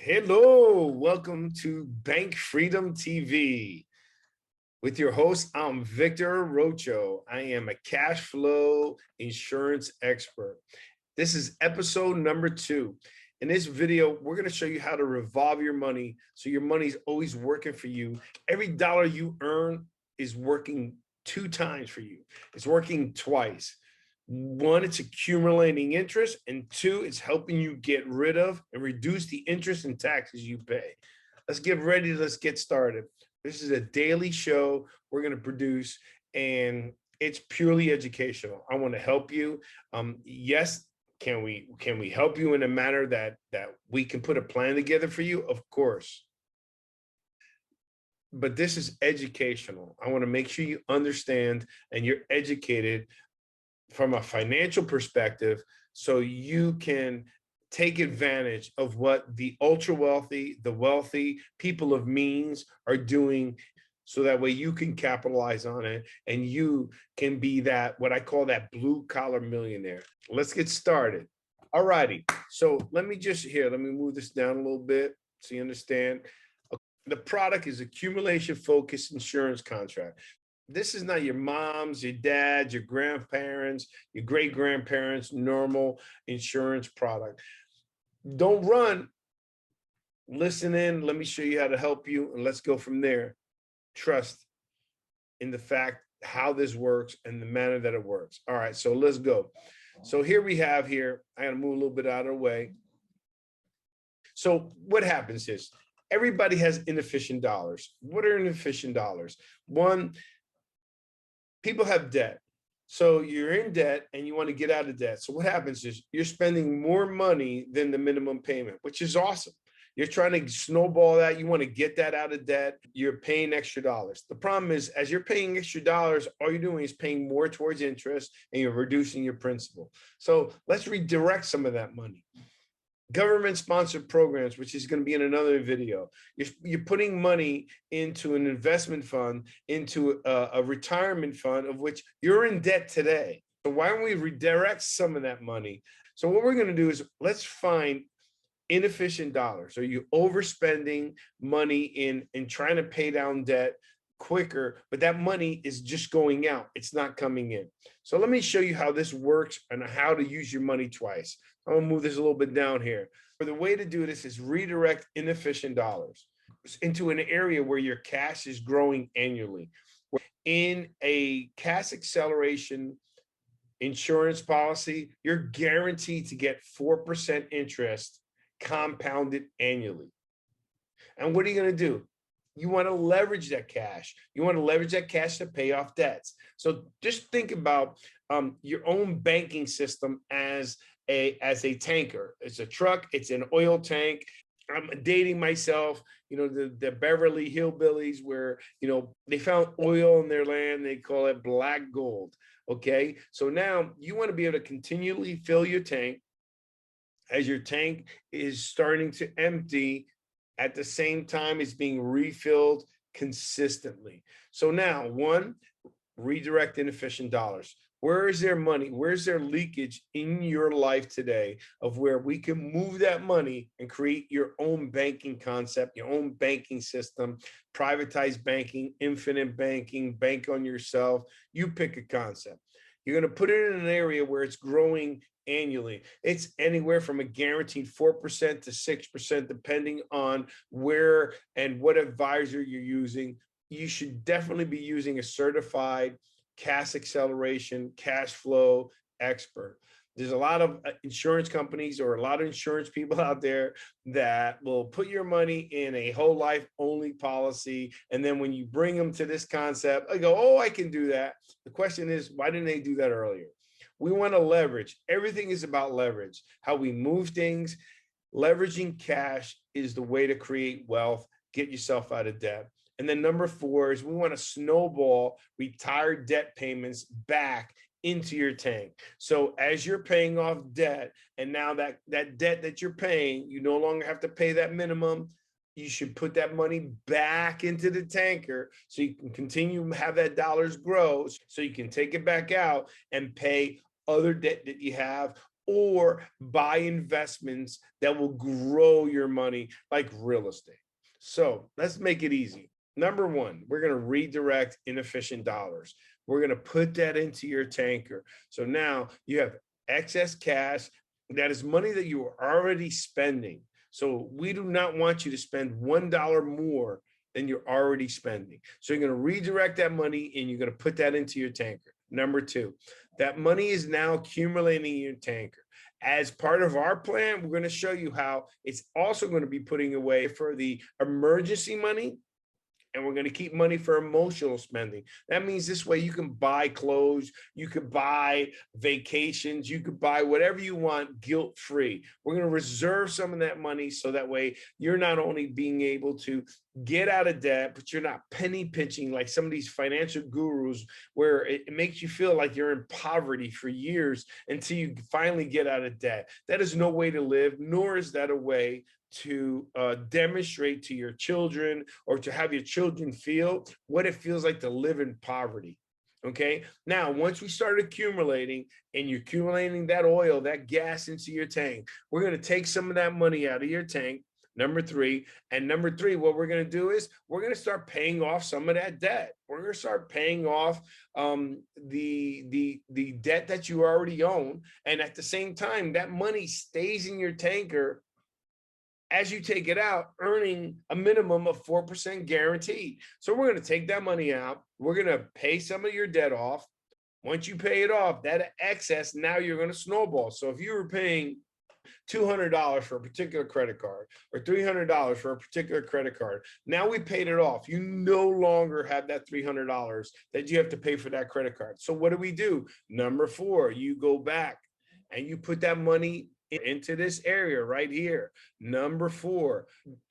Hello, welcome to Bank Freedom TV. With your host, I'm Victor Arocho. I am a cash flow insurance expert. This is episode number 2. In this video, we're going to show you how to revolve your money so your money's always working for you. Every dollar you earn is working 2 times for you. It's working twice. 1, it's accumulating interest, and 2, it's helping you get rid of and reduce the interest and taxes you pay. Let's get ready. Let's get started. This is a daily show we're going to produce, and it's purely educational. I want to help you. Yes, can we help you in a manner that we can put a plan together for you? Of course. But this is educational. I want to make sure you understand and you're educated from a financial perspective, so you can take advantage of what the ultra wealthy, the wealthy people of means are doing, so that way you can capitalize on it and you can be that, what I call that blue collar millionaire. Let's get started. All righty. So let me move this down a little bit so you understand. The product is accumulation focused insurance contract. This is not your mom's, your dad's, your grandparents, your great grandparents' normal insurance product. Don't run. Listen in. Let me show you how to help you, and let's go from there. Trust in the fact how this works and the manner that it works. All right, so let's go. So here we have I got to move a little bit out of the way. So what happens is everybody has inefficient dollars. What are inefficient dollars? One, people have debt. So you're in debt and you want to get out of debt. So what happens is you're spending more money than the minimum payment, which is awesome. You're trying to snowball that. You want to get that out of debt. You're paying extra dollars. The problem is, as you're paying extra dollars, all you're doing is paying more towards interest and you're reducing your principal. So let's redirect some of that money. Government-sponsored programs, which is going to be in another video. You're putting money into an investment fund, into a retirement fund of which you're in debt today. So why don't we redirect some of that money? So what we're going to do is let's find inefficient dollars. So you're overspending money in trying to pay down debt quicker, but that money is just going out. It's not coming in. So let me show you how this works and how to use your money twice. I'm gonna move this a little bit down here. But the way to do this is redirect inefficient dollars into an area where your cash is growing annually. In a cash acceleration insurance policy, you're guaranteed to get 4% interest compounded annually. And what are you going to do? You want to leverage that cash. You want to leverage that cash to pay off debts. So just think about your own banking system as a tanker. It's a truck. It's an oil tank. I'm dating myself, the Beverly Hillbillies, where, they found oil in their land. They call it black gold. Okay. So now you want to be able to continually fill your tank as your tank is starting to empty. At the same time, it's being refilled consistently. So now, 1, redirect inefficient dollars. Where is there money? Where's there leakage in your life today of where we can move that money and create your own banking concept, your own banking system, privatized banking, infinite banking, bank on yourself? You pick a concept. You're going to put it in an area where it's growing annually. It's anywhere from a guaranteed 4% to 6%, depending on where and what advisor you're using. You should definitely be using a certified cash acceleration, cash flow expert. There's a lot of insurance companies or a lot of insurance people out there that will put your money in a whole life only policy. And then when you bring them to this concept, I go, oh, I can do that. The question is, why didn't they do that earlier? We want to leverage. Everything is about leverage, how we move things. Leveraging cash is the way to create wealth, get yourself out of debt. And then number 4 is we want to snowball retired debt payments back into your tank. So as you're paying off debt, and now that debt that you're paying, you no longer have to pay that minimum. You should put that money back into the tanker so you can continue to have that dollars grow, so you can take it back out and pay other debt that you have, or buy investments that will grow your money like real estate. So let's make it easy. Number one, we're going to redirect inefficient dollars. We're going to put that into your tanker. So now you have excess cash. That is money that you are already spending. So we do not want you to spend $1 more than you're already spending. So you're going to redirect that money and you're going to put that into your tanker. Number two, that money is now accumulating in your tanker. As part of our plan, we're going to show you how it's also going to be putting away for the emergency money, and we're going to keep money for emotional spending. That means this way you can buy clothes, you could buy vacations, you could buy whatever you want guilt-free. We're going to reserve some of that money so that way you're not only being able to get out of debt, but you're not penny pinching like some of these financial gurus where it makes you feel like you're in poverty for years until you finally get out of debt. That is no way to live, nor is that a way to demonstrate to your children or to have your children feel what it feels like to live in poverty. Okay. Now, once we start accumulating and you're accumulating that oil, that gas into your tank, we're going to take some of that money out of your tank. Number three. And number three, what we're going to do is we're going to start paying off some of that debt. We're going to start paying off the debt that you already own. And at the same time, that money stays in your tanker as you take it out, earning a minimum of 4% guaranteed. So we're going to take that money out. We're going to pay some of your debt off. Once you pay it off, that excess, now you're going to snowball. So if you were paying $200 for a particular credit card or $300 for a particular credit card, now we paid it off. You no longer have that $300 that you have to pay for that credit card. So what do? Number four, you go back and you put that money into this area right here. Number four,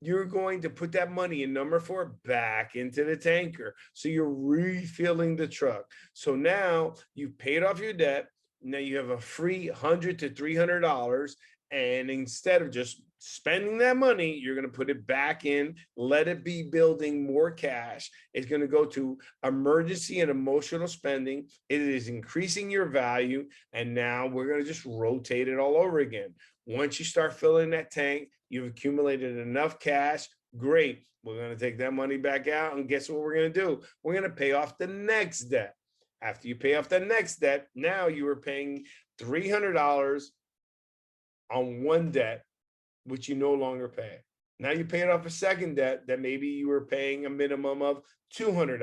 you're going to put that money in number four back into the tanker. So you're refilling the truck. So now you've paid off your debt. Now you have a free $100 to $300. And instead of just spending that money, you're going to put it back in, let it be building more cash. It's going to go to emergency and emotional spending. It is increasing your value. And now we're going to just rotate it all over again. Once you start filling that tank, you've accumulated enough cash. Great. We're going to take that money back out. And guess what we're going to do? We're going to pay off the next debt. After you pay off the next debt, now you are paying $300 on one debt, which you no longer pay. Now you paid off a second debt that maybe you were paying a minimum of $200.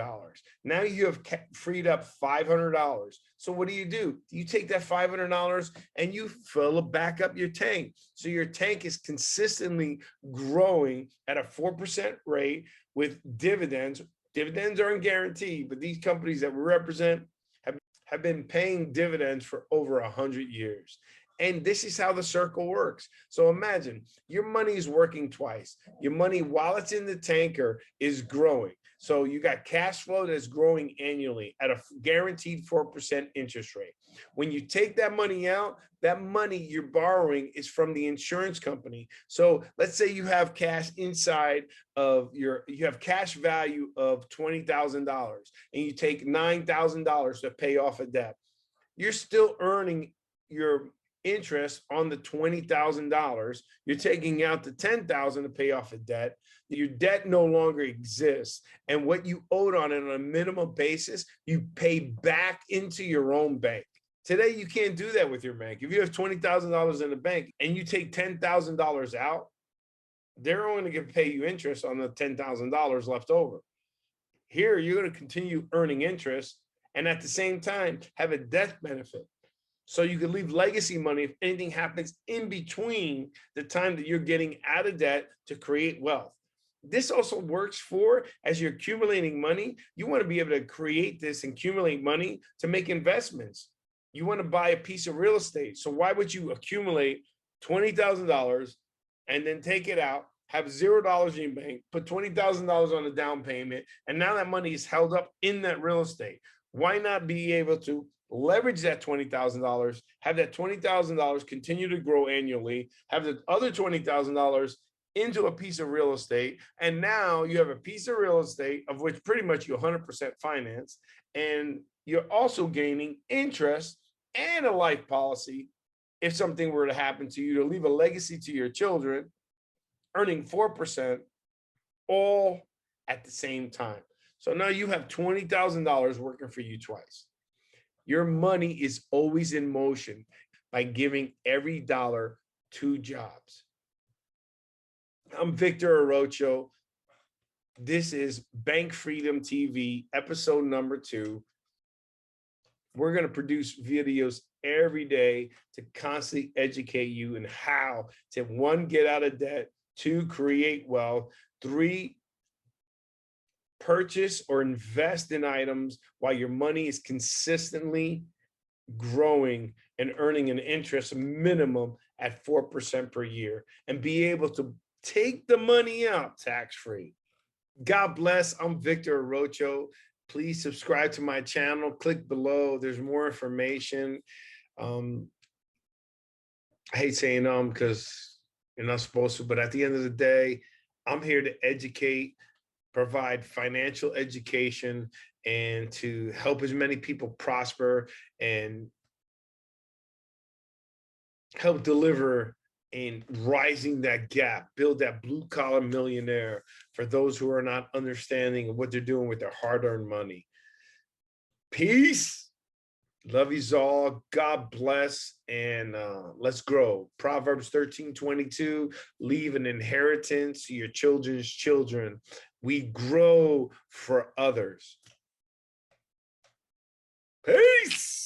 Now you have freed up $500. So what do? You take that $500 and you fill back up your tank. So your tank is consistently growing at a 4% rate with dividends. Dividends aren't guaranteed, but these companies that we represent have been paying dividends for over 100 years. And this is how the circle works. So imagine your money is working twice. Your money, while it's in the tanker, is growing. So you got cash flow that's growing annually at a guaranteed 4% interest rate. When you take that money out, that money you're borrowing is from the insurance company. So let's say you have cash inside of you have cash value of $20,000 and you take $9,000 to pay off a debt. You're still earning your interest on the $20,000. You're taking out the $10,000 to pay off a debt. Your debt no longer exists. And what you owed on it on a minimum basis, you pay back into your own bank. Today, you can't do that with your bank. If you have $20,000 in the bank and you take $10,000 out, they're only going to pay you interest on the $10,000 left over. Here, you're going to continue earning interest and at the same time have a death benefit. So you can leave legacy money if anything happens in between the time that you're getting out of debt to create wealth. This also works for, as you're accumulating money, you want to be able to create this and accumulate money to make investments. You want to buy a piece of real estate. So why would you accumulate $20,000 and then take it out, have $0 in your bank, put $20,000 on a down payment, and now that money is held up in that real estate? Why not be able to leverage that $20,000, have that $20,000 continue to grow annually, have the other $20,000 into a piece of real estate, and now you have a piece of real estate of which pretty much you 100% finance, and you're also gaining interest and a life policy if something were to happen to you, to leave a legacy to your children, earning 4%, all at the same time. So now you have $20,000 working for you twice. Your money is always in motion by giving every dollar 2 jobs. I'm Victor Arocho. This is Bank Freedom TV, episode number 2. We're going to produce videos every day to constantly educate you in how to, 1, get out of debt, 2, create wealth, 3, purchase or invest in items while your money is consistently growing and earning an interest minimum at 4% per year, and be able to take the money out tax-free. God bless. I'm Victor Arocho. Please subscribe to my channel. Click below. There's more information. I hate saying because you're not supposed to, but at the end of the day, I'm here to educate, provide financial education, and to help as many people prosper and help deliver in rising that gap, build that blue collar millionaire for those who are not understanding what they're doing with their hard-earned money. Peace. Love you all. God bless. And let's grow. Proverbs 13:22, leave an inheritance to your children's children. We grow for others. Peace.